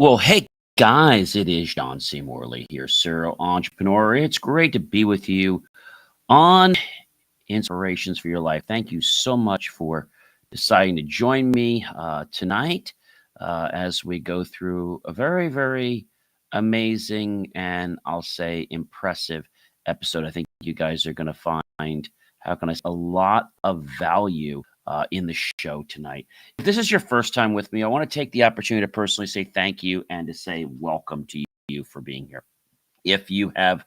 Well, hey guys, it is John C. Morley here, serial entrepreneur. It's great to be with you on Inspirations for Your Life. Thank you so much for deciding to join me tonight as we go through a very, very amazing and I'll say impressive episode. I think you guys are going to find, how can I say, a lot of value in the show tonight. If this is your first time with me, I want to take the opportunity to personally say thank you and to say welcome to you for being here. If you have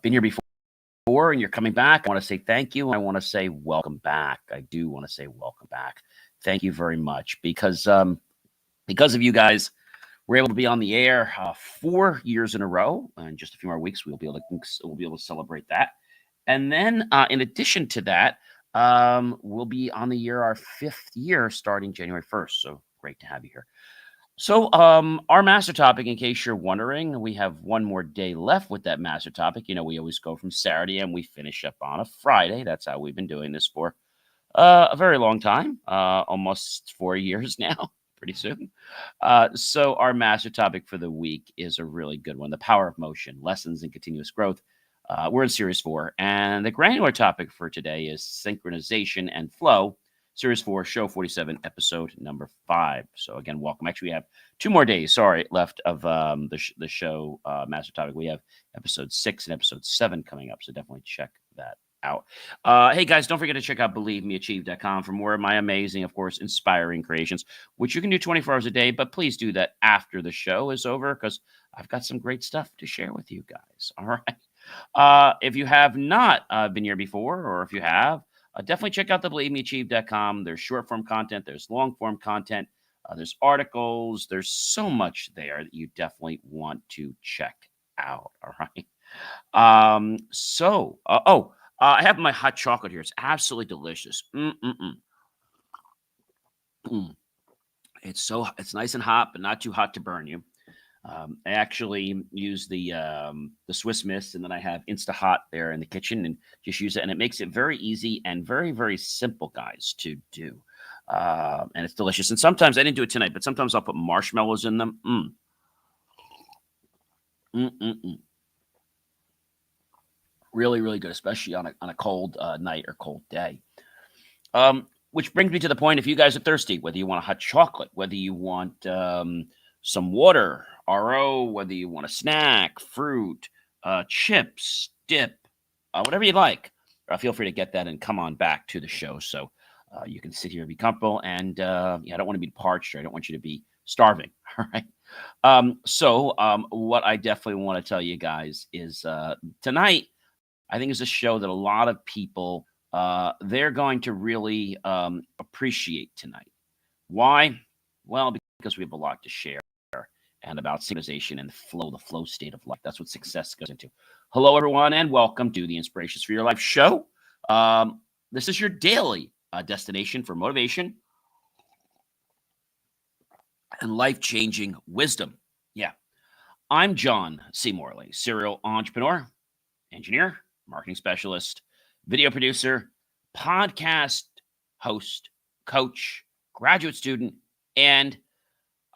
been here before and you're coming back, I want to say thank you. I want to say welcome back. I do want to say welcome back. Thank you very much because of you guys, we're able to be on the air 4 years in a row. In just a few more weeks, we'll be able to celebrate that. And then, in addition to that, we'll be on the year our 5th year starting January 1st. So great to have you here. So, our master topic, in case you're wondering, we have one more day left with that master topic. You know, we always go from Saturday and we finish up on a Friday. That's how we've been doing this for a very long time, almost 4 years now, pretty soon. So, our master topic for the week is a really good one: the power of motion, lessons in continuous growth. We're in series 4, and the granular topic for today is synchronization and flow. Series 4, Show 47, Episode number 5. So again, welcome. Actually, we have 2 more days, left of the show master topic. We have Episode 6 and Episode 7 coming up, so definitely check that out. Hey, guys, don't forget to check out BelieveMeAchieve.com for more of my amazing, of course, inspiring creations, which you can do 24 hours a day, but please do that after the show is over because I've got some great stuff to share with you guys, all right? If you have not been here before, or if you have, definitely check out the BelieveMeAchieve.com. There's short form content, there's long form content, there's articles, there's so much there that you definitely want to check out. All right. I have my hot chocolate here. It's absolutely delicious. It's nice and hot, but not too hot to burn you. I actually use the Swiss Miss, and then I have Insta Hot there in the kitchen, and just use it, and it makes it very easy and very, very simple, guys, to do. And it's delicious. And sometimes I didn't do it tonight, but sometimes I'll put marshmallows in them. Really, really good, especially on a cold night or cold day. Which brings me to the point: if you guys are thirsty, whether you want a hot chocolate, whether you want some water, RO, whether you want a snack, fruit, chips, dip, whatever you like, feel free to get that and come on back to the show so you can sit here and be comfortable. And I don't want to be parched, or I don't want you to be starving. All right. What I definitely want to tell you guys is tonight, I think, is a show that a lot of people they're going to really appreciate tonight. Why? Well, because we have a lot to share and about synchronization and flow, the flow state of life. That's what success goes into. Hello, everyone, and welcome to the Inspirations for Your Life show. This is your daily destination for motivation and life-changing wisdom. Yeah. I'm John C. Morley, serial entrepreneur, engineer, marketing specialist, video producer, podcast host, coach, graduate student, and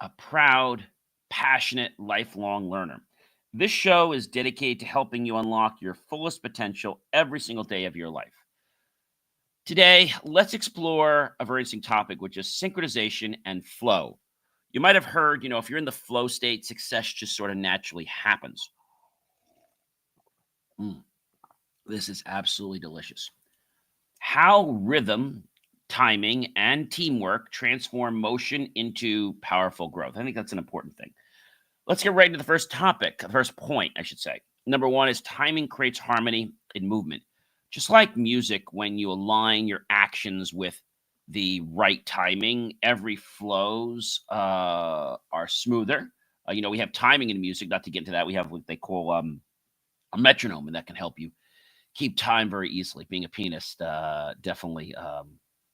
a proud, passionate, lifelong learner. This show is dedicated to helping you unlock your fullest potential every single day of your life. Today, let's explore a very interesting topic, which is synchronization and flow. You might have heard, if you're in the flow state, success just sort of naturally happens. This is absolutely delicious. How rhythm, timing, and teamwork transform motion into powerful growth. I think that's an important thing. Let's get right into the first topic, the first point, I should say. Number 1 is timing creates harmony in movement. Just like music, when you align your actions with the right timing, every flows are smoother. We have timing in music. Not to get into that, we have what they call a metronome, and that can help you keep time very easily. Being a pianist, definitely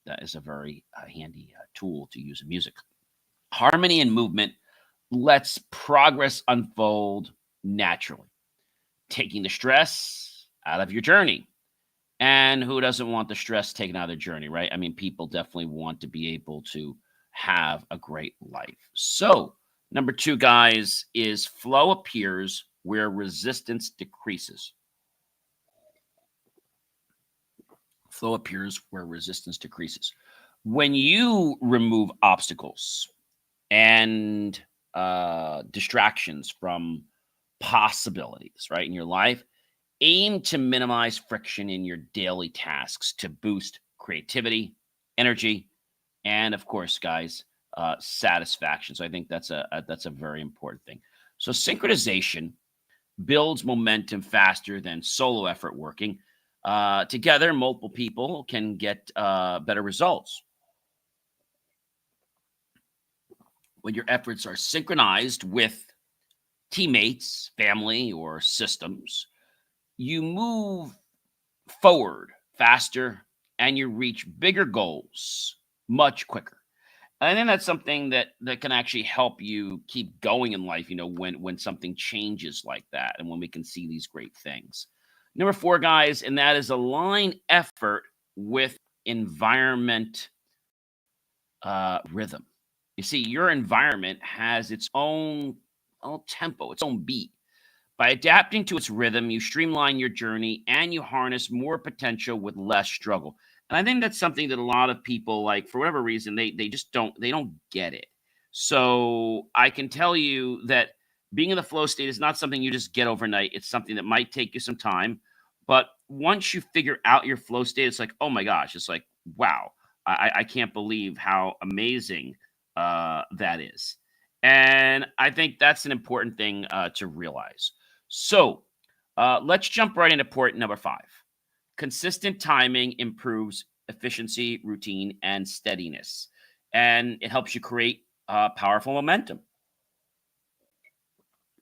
that is a very handy tool to use in music. Harmony and movement lets progress unfold naturally, taking the stress out of your journey. And who doesn't want the stress taken out of their journey, right? I mean, people definitely want to be able to have a great life. So Number two, guys, is flow appears where resistance decreases. Flow appears where resistance decreases. When you remove obstacles and distractions from possibilities, right, in your life, aim to minimize friction in your daily tasks to boost creativity, energy, and of course, guys, satisfaction. So I think that's a very important thing. So synchronization builds momentum faster than solo effort working. Together, multiple people can get better results. When your efforts are synchronized with teammates, family, or systems, you move forward faster and you reach bigger goals much quicker. And I think that's something that can actually help you keep going in life, when something changes like that and when we can see these great things. Number four, guys, and that is align effort with environment rhythm. You see, your environment has its own tempo, its own beat. By adapting to its rhythm, you streamline your journey and you harness more potential with less struggle. And I think that's something that a lot of people, like, for whatever reason, they just don't get it. So I can tell you that being in the flow state is not something you just get overnight. It's something that might take you some time. But once you figure out your flow state, it's like, oh my gosh, it's like, wow, I can't believe how amazing that is. And I think that's an important thing to realize. So let's jump right into point number five. Consistent timing improves efficiency, routine, and steadiness. And it helps you create powerful momentum.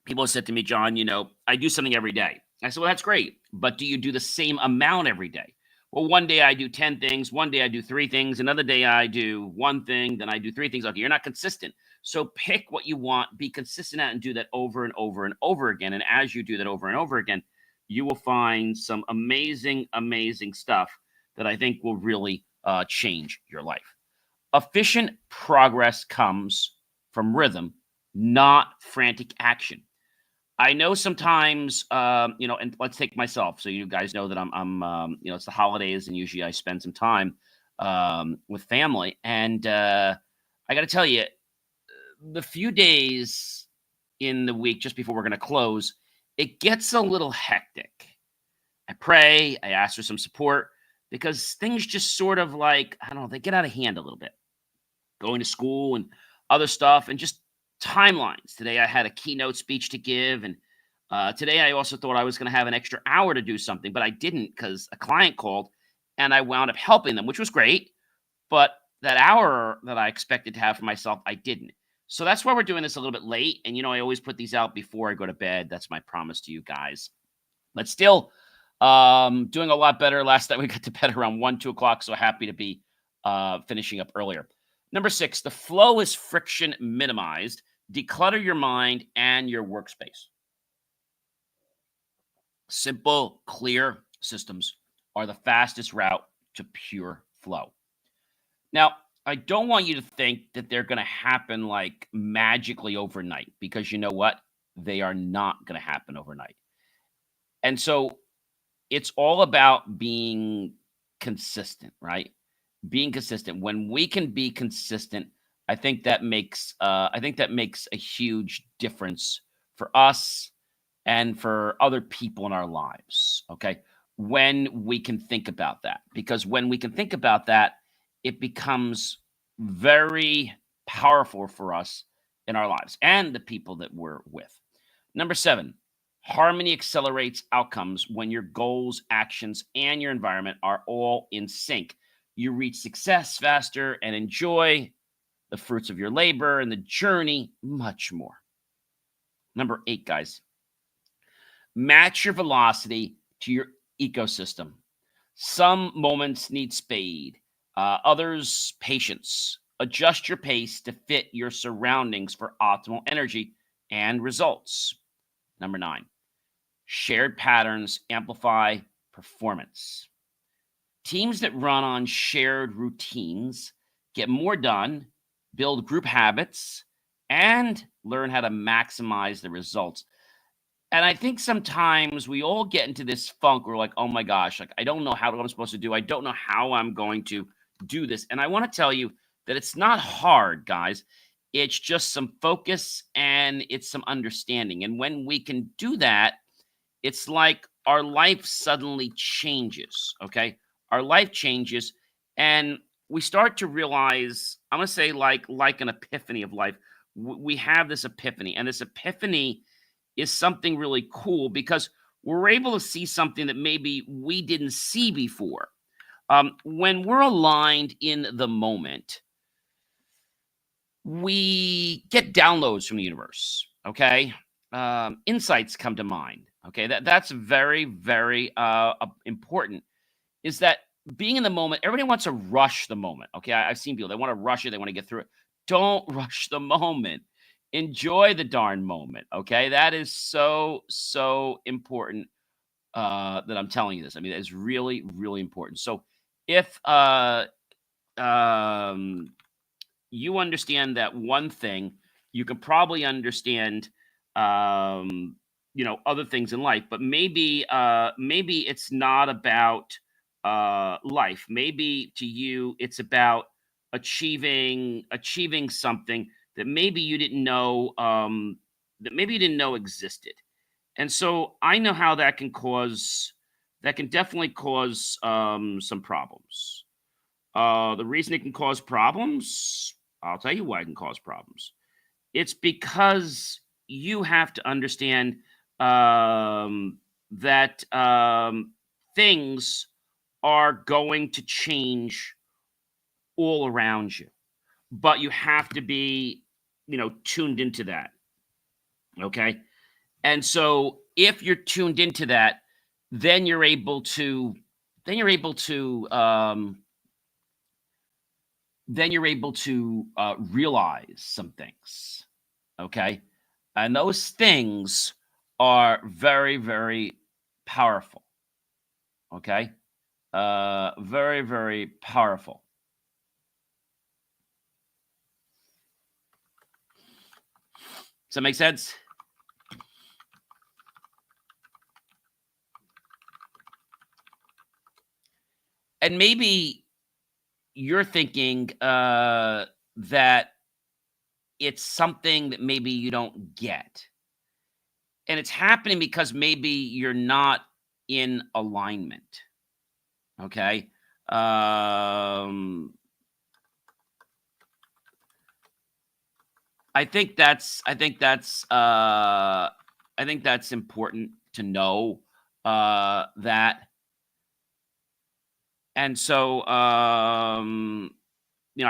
People have said to me, John, I do something every day. I said, well, that's great. But do you do the same amount every day? Well, one day I do 10 things. One day I do three things. Another day I do one thing. Then I do three things. Okay, you're not consistent. So pick what you want, be consistent at, and do that over and over and over again. And as you do that over and over again, you will find some amazing, amazing stuff that I think will really change your life. Efficient progress comes from rhythm, not frantic action. I know sometimes, and let's take myself. So you guys know that it's the holidays, and usually I spend some time with family. And I got to tell you, the few days in the week just before we're going to close, it gets a little hectic. I pray, I ask for some support because things just sort of, like, I don't know, they get out of hand a little bit. Going to school and other stuff, and just timelines. Today I had a keynote speech to give, and today I also thought I was going to have an extra hour to do something, but I didn't because a client called, and I wound up helping them, which was great. But that hour that I expected to have for myself, I didn't. So that's why we're doing this a little bit late. And I always put these out before I go to bed. That's my promise to you guys. But still, doing a lot better. Last night we got to bed around 1, 2 o'clock. So happy to be finishing up earlier. Number six, the flow is friction minimized. Declutter your mind and your workspace. Simple, clear systems are the fastest route to pure flow. Now, I don't want you to think that they're going to happen like magically overnight, because you know what? They are not going to happen overnight. And so it's all about being consistent, right? Being consistent. When we can be consistent, I think that makes a huge difference for us and for other people in our lives. Okay. When we can think about that, because when we can think about that, it becomes very powerful for us in our lives and the people that we're with. Number seven, harmony accelerates outcomes when your goals, actions, and your environment are all in sync. You reach success faster and enjoy the fruits of your labor and the journey much more. Number eight, guys, match your velocity to your ecosystem. Some moments need speed, others patience. Adjust your pace to fit your surroundings for optimal energy and results. Number nine, shared patterns amplify performance. Teams that run on shared routines get more done, build group habits, and learn how to maximize the results. And I think sometimes we all get into this funk. We're like, oh my gosh, like I don't know what I'm supposed to do. I don't know how I'm going to do this. And I want to tell you that it's not hard, guys. It's just some focus and it's some understanding. And when we can do that, it's like our life suddenly changes. Okay. Our life changes and we start to realize, I'm going to say like an epiphany of life. We have this epiphany, and this epiphany is something really cool because we're able to see something that maybe we didn't see before. When we're aligned in the moment, we get downloads from the universe. Okay, insights come to mind. Okay, that's very very important. Is that being in the moment? Everybody wants to rush the moment. Okay, I've seen people, they want to rush it. They want to get through it. Don't rush the moment. Enjoy the darn moment. Okay, that is so important. That I'm telling you this. I mean, it's really really important. So if um you understand that one thing, you could probably understand, um, other things in life. But maybe it's not about life. Maybe to you, it's about achieving something that maybe you didn't know existed. And so I know how that can definitely cause some problems. The reason it can cause problems, I'll tell you why it can cause problems. It's because you have to understand that things are going to change all around you, but you have to be, tuned into that. Okay. And so if you're tuned into that, then you're able to, then you're able to, um, realize some things. Okay. And those things are very, very powerful. Okay. Very, very powerful. Does that make sense? And maybe you're thinking that it's something that maybe you don't get. And it's happening because maybe you're not in alignment. Okay. Um, I think that's important to know that. And so I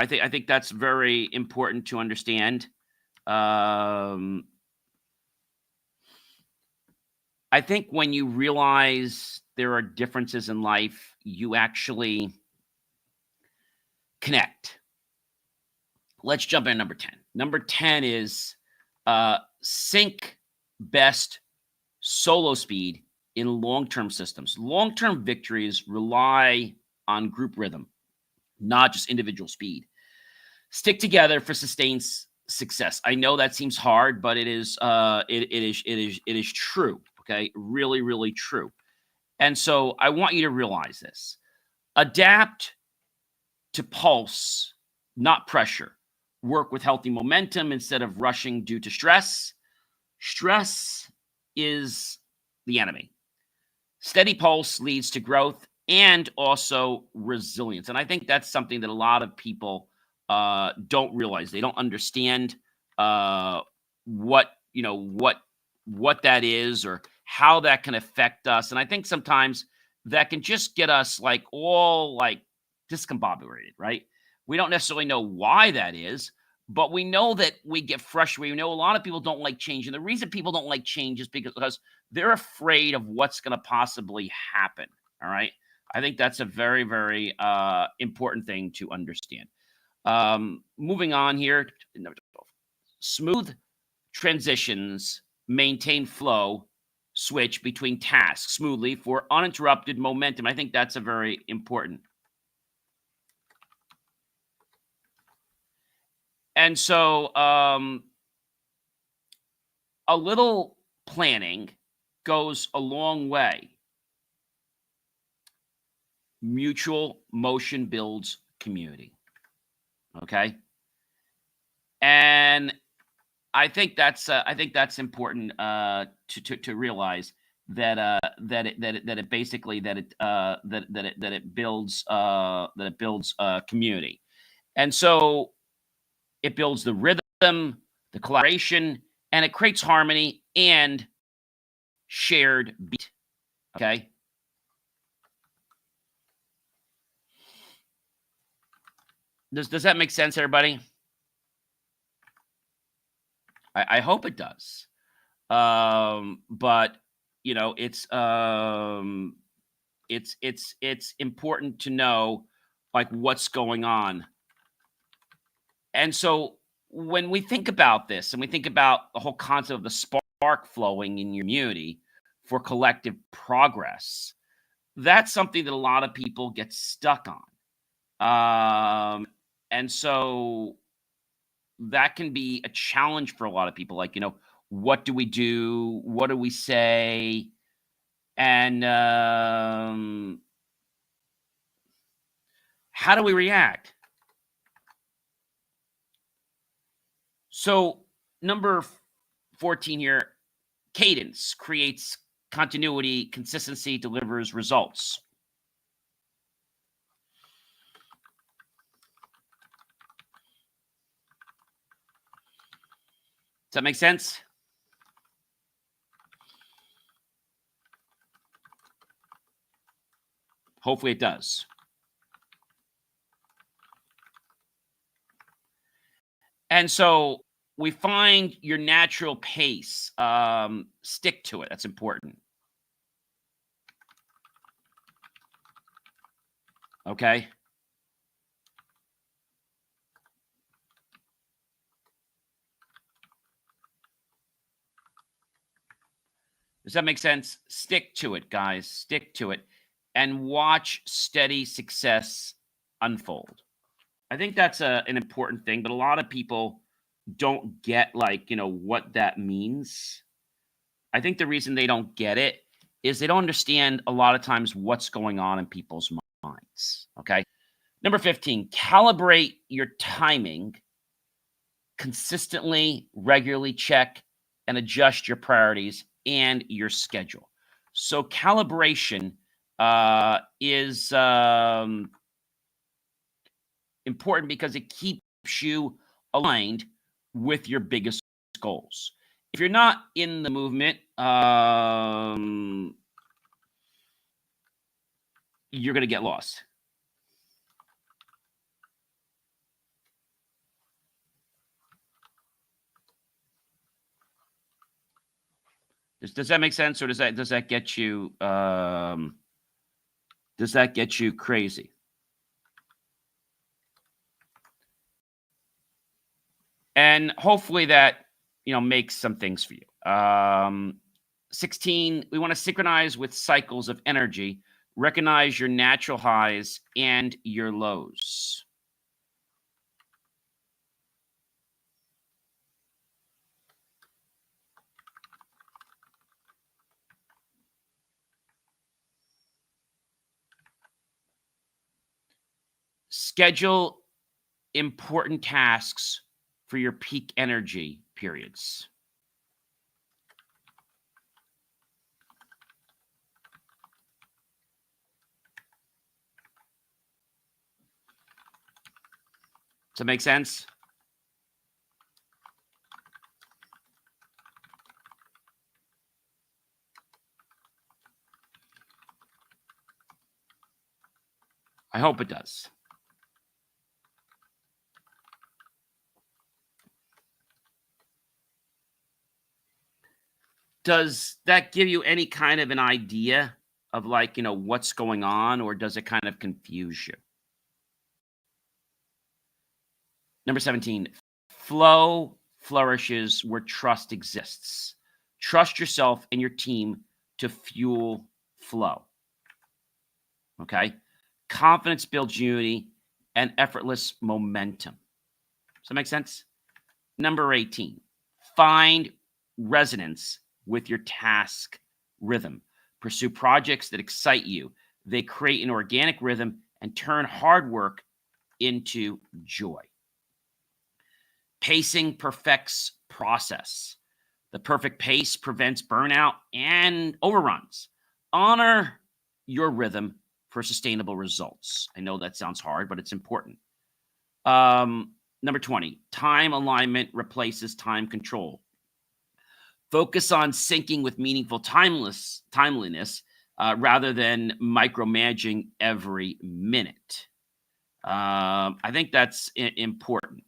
think that's very important to understand. Um, I think when you realize there are differences in life, you actually connect. Let's jump in number 10. Number 10 is sync best solo speed in long-term systems. Long-term victories rely on group rhythm, not just individual speed. Stick together for sustained success. I know that seems hard, but it is true. Okay, really, really true. And so I want you to realize this. Adapt to pulse, not pressure. Work with healthy momentum instead of rushing due to stress. Stress is the enemy. Steady pulse leads to growth and also resilience. And I think that's something that a lot of people don't realize. They don't understand what what that is or how that can affect us. And I think sometimes that can just get us like all like discombobulated, right? We don't necessarily know why that is, but we know that we get frustrated. We know a lot of people don't like change. And the reason people don't like change is because they're afraid of what's going to possibly happen. All right. I think that's a very, very important thing to understand. Moving on here. Smooth transitions, maintain flow, switch between tasks smoothly for uninterrupted momentum. I think that's a very important. And so a little planning goes a long way. Mutual motion builds community. Okay. And I think that's important to realize that it basically that it builds community, and so it builds the rhythm, the collaboration, and it creates harmony and shared beat. Okay, does that make sense, everybody? I hope it does. But you know, it's important to know like what's going on. And so when we think about this and we think about the whole concept of the spark flowing in your community for collective progress, that's something that a lot of people get stuck on. And so that can be a challenge for a lot of people. Like, you know, what do we do? What do we say? And how do we react? So, number 14 here, cadence creates continuity, consistency delivers results. Does that make sense? Hopefully it does. And so we find your natural pace. Stick to it. That's important. Okay. Does that make sense? Stick to it, guys. Stick to it and watch steady success unfold. I think that's an important thing, but a lot of people don't get like, you know, what that means. I think the reason they don't get it is they don't understand a lot of times what's going on in people's minds. Okay. Number 15, calibrate your timing consistently, regularly check and adjust your priorities and your schedule. So calibration is important because it keeps you aligned with your biggest goals. If you're not in the movement, you're going to get lost. Does that make sense, or does that get you crazy? And hopefully that, you know, makes some things for you. 16, we want to synchronize with cycles of energy, recognize your natural highs and your lows. Schedule important tasks for your peak energy periods. Does that make sense? I hope it does. Does that give you any kind of an idea of like, you know, what's going on, or does it kind of confuse you? Number 17, flow flourishes where trust exists. Trust yourself and your team to fuel flow. Okay. Confidence builds unity and effortless momentum. Does that make sense? Number 18, find resonance with your task rhythm. Pursue projects that excite you. They create an organic rhythm and turn hard work into joy. Pacing perfects process. The perfect pace prevents burnout and overruns. Honor your rhythm for sustainable results. I know that sounds hard, but it's important. Number 20, time alignment replaces time control. Focus on syncing with meaningful timeliness rather than micromanaging every minute. I think that's important.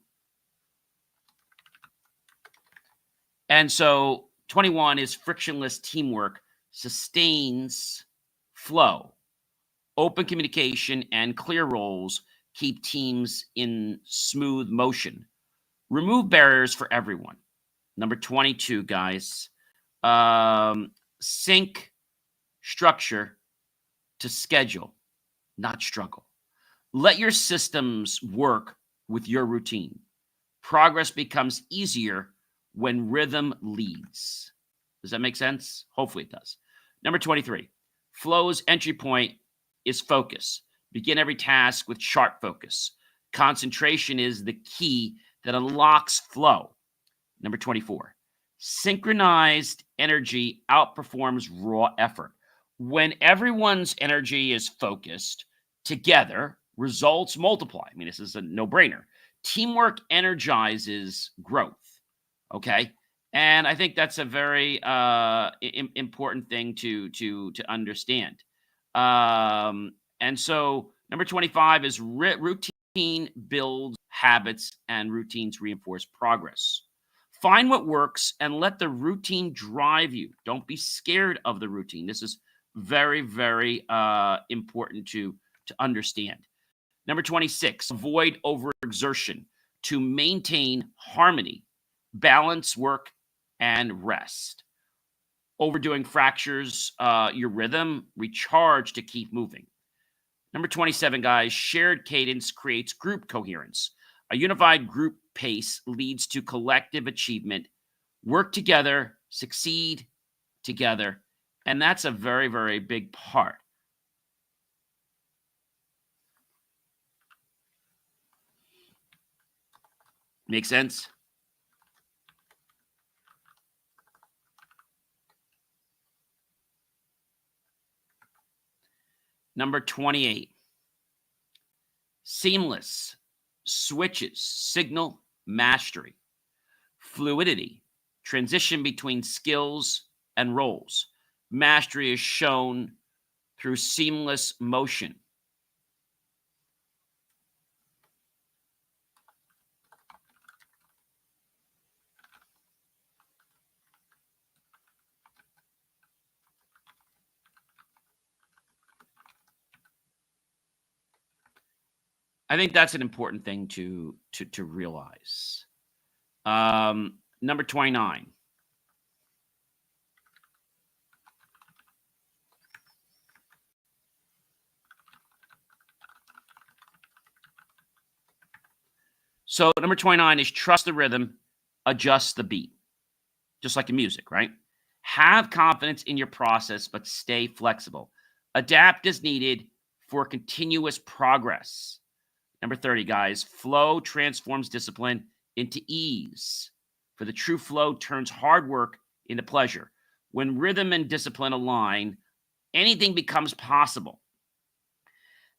And so 21 is frictionless teamwork sustains flow. Open communication and clear roles keep teams in smooth motion. Remove barriers for everyone. Number 22, guys. Sync structure to schedule, not struggle. Let your systems work with your routine. Progress becomes easier when rhythm leads. Does that make sense? Hopefully it does. Number 23, flow's entry point is focus. Begin every task with sharp focus. Concentration is the key that unlocks flow. Number 24, synchronized energy outperforms raw effort. When everyone's energy is focused together, results multiply. I mean, this is a no-brainer. Teamwork energizes growth. Okay, and I think that's a very important thing to understand. And so number 25 is routine builds habits and routines reinforce progress. Find what works and let the routine drive you. Don't be scared of the routine. This is very, very important to understand. Number 26, avoid overexertion to maintain harmony. Balance work and rest. Overdoing fractures your rhythm. Recharge to keep moving. Number 27, guys, shared cadence creates group coherence. A unified group pace leads to collective achievement. Work together, succeed together, and that's a very, very big part. Make sense? Number 28, seamless switches, signal mastery, fluidity, transition between skills and roles. Mastery is shown through seamless motion. I think that's an important thing to realize. Number 29. So number 29 is trust the rhythm, adjust the beat, just like in music, right? Have confidence in your process, but stay flexible. Adapt as needed for continuous progress. Number 30, guys, flow transforms discipline into ease. For the true flow turns hard work into pleasure. When rhythm and discipline align, anything becomes possible.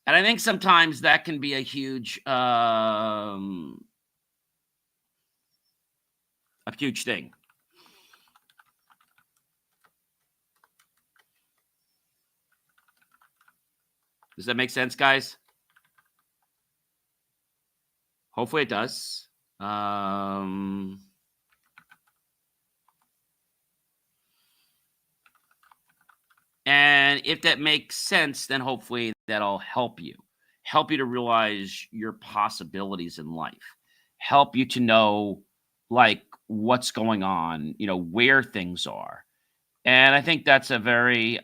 And I think sometimes that can be a huge thing. Does that make sense, guys? Hopefully it does. And if that makes sense, then hopefully that'll help you to realize your possibilities in life, help you to know like what's going on, where things are. And I think that's a very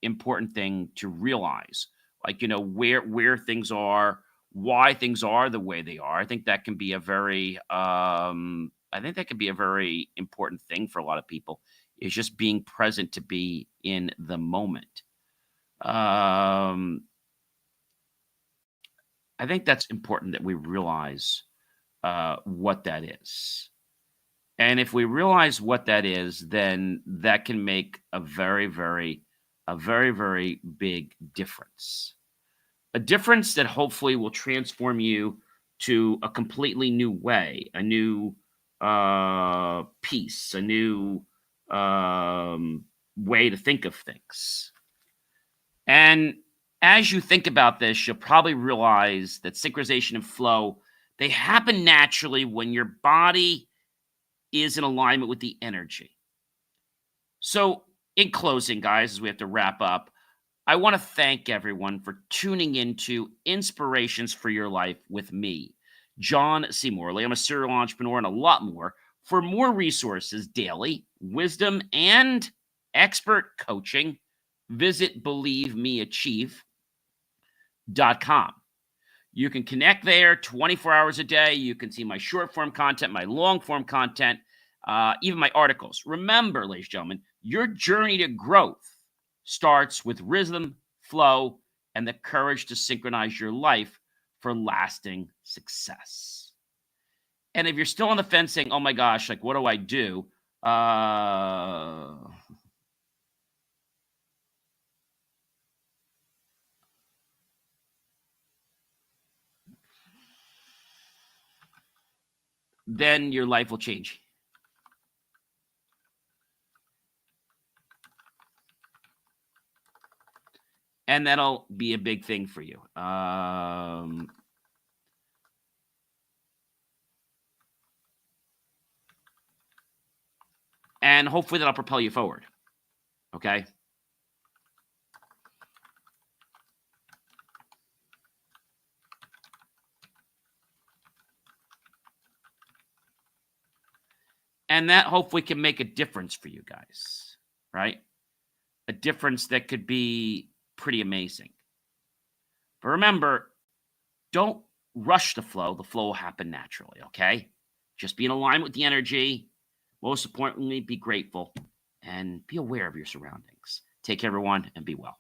important thing to realize, like, where things are, why things are the way they are. I think that can be a very I think that could be a very important thing for a lot of people, is just being present to be in the moment. Um, I think that's important that we realize what that is. And if we realize what that is, then that can make a very, very big difference. A difference that hopefully will transform you to a completely new way, a new piece, a new way to think of things. And as you think about this, you'll probably realize that synchronization and flow, they happen naturally when your body is in alignment with the energy. So, in closing, guys, as we have to wrap up, I want to thank everyone for tuning into Inspirations for Your Life with me, John C. Morley. I'm a serial entrepreneur and a lot more. For more resources daily, wisdom, and expert coaching, visit believemeachieve.com. You can connect there 24 hours a day. You can see my short form content, my long form content, even my articles. Remember, ladies and gentlemen, your journey to growth starts with rhythm, flow, and the courage to synchronize your life for lasting success. And if you're still on the fence saying, oh my gosh, like, what do I do? Then your life will change. And that'll be a big thing for you. And hopefully that'll propel you forward. Okay? And that hopefully can make a difference for you guys, right? A difference that could be pretty amazing. But remember, don't rush the flow. The flow will happen naturally, okay? Just be in alignment with the energy. Most importantly, be grateful and be aware of your surroundings. Take care, everyone, and be well.